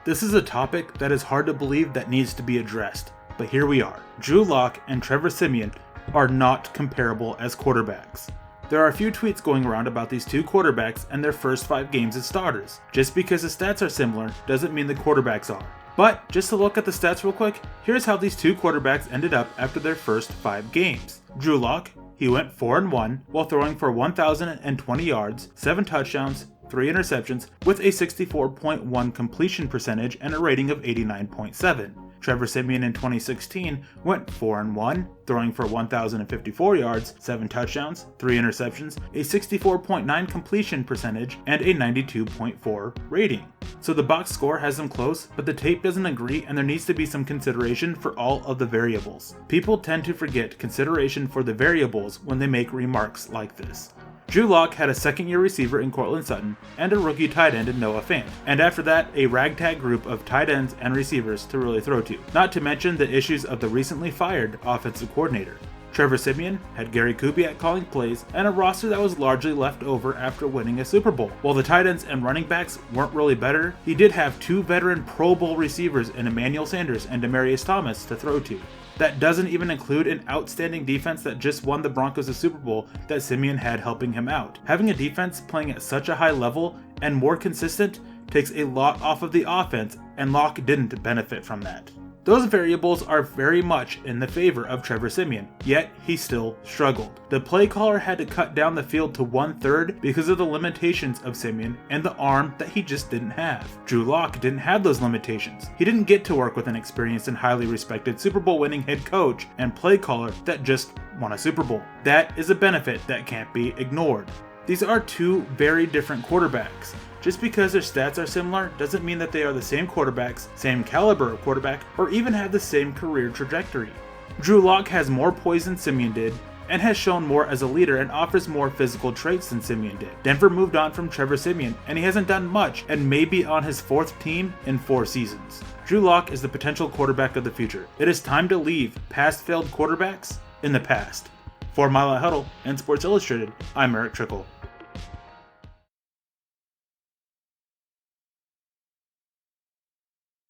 This is a topic that is hard to believe that needs to be addressed, but here we are. Drew Lock and Trevor Siemian are not comparable as quarterbacks. There are a few tweets going around about these two quarterbacks and their first 5 games as starters. Just because the stats are similar doesn't mean the quarterbacks are. But just to look at the stats real quick, here's how these two quarterbacks ended up after their first 5 games. Drew Lock, he went 4-1 while throwing for 1,020 yards, 7 touchdowns, 3 interceptions, with a 64.1 completion percentage and a rating of 89.7. Trevor Siemian in 2016 went 4-1, throwing for 1,054 yards, 7 touchdowns, 3 interceptions, a 64.9 completion percentage, and a 92.4 rating. So the box score has them close, but the tape doesn't agree and there needs to be some consideration for all of the variables. People tend to forget consideration for the variables when they make remarks like this. Drew Lock had a second-year receiver in Cortland Sutton and a rookie tight end in Noah Fant, and after that, a ragtag group of tight ends and receivers to really throw to, not to mention the issues of the recently fired offensive coordinator. Trevor Siemian had Gary Kubiak calling plays and a roster that was largely left over after winning a Super Bowl. While the tight ends and running backs weren't really better, he did have 2 veteran Pro Bowl receivers in Emmanuel Sanders and Demaryius Thomas to throw to. That doesn't even include an outstanding defense that just won the Broncos a Super Bowl that Siemian had helping him out. Having a defense playing at such a high level and more consistent takes a lot off of the offense, and Lock didn't benefit from that. Those variables are very much in the favor of Trevor Siemian, yet he still struggled. The play caller had to cut down the field to 1/3 because of the limitations of Siemian and the arm that he just didn't have. Drew Lock didn't have those limitations. He didn't get to work with an experienced and highly respected Super Bowl winning head coach and play caller that just won a Super Bowl. That is a benefit that can't be ignored. These are two very different quarterbacks. Just because their stats are similar doesn't mean that they are the same quarterbacks, same caliber of quarterback, or even have the same career trajectory. Drew Lock has more poise than Siemian did, and has shown more as a leader and offers more physical traits than Siemian did. Denver moved on from Trevor Siemian, and he hasn't done much and may be on his 4th team in 4 seasons. Drew Lock is the potential quarterback of the future. It is time to leave past failed quarterbacks in the past. For Mile High Huddle and Sports Illustrated, I'm Eric Trickle.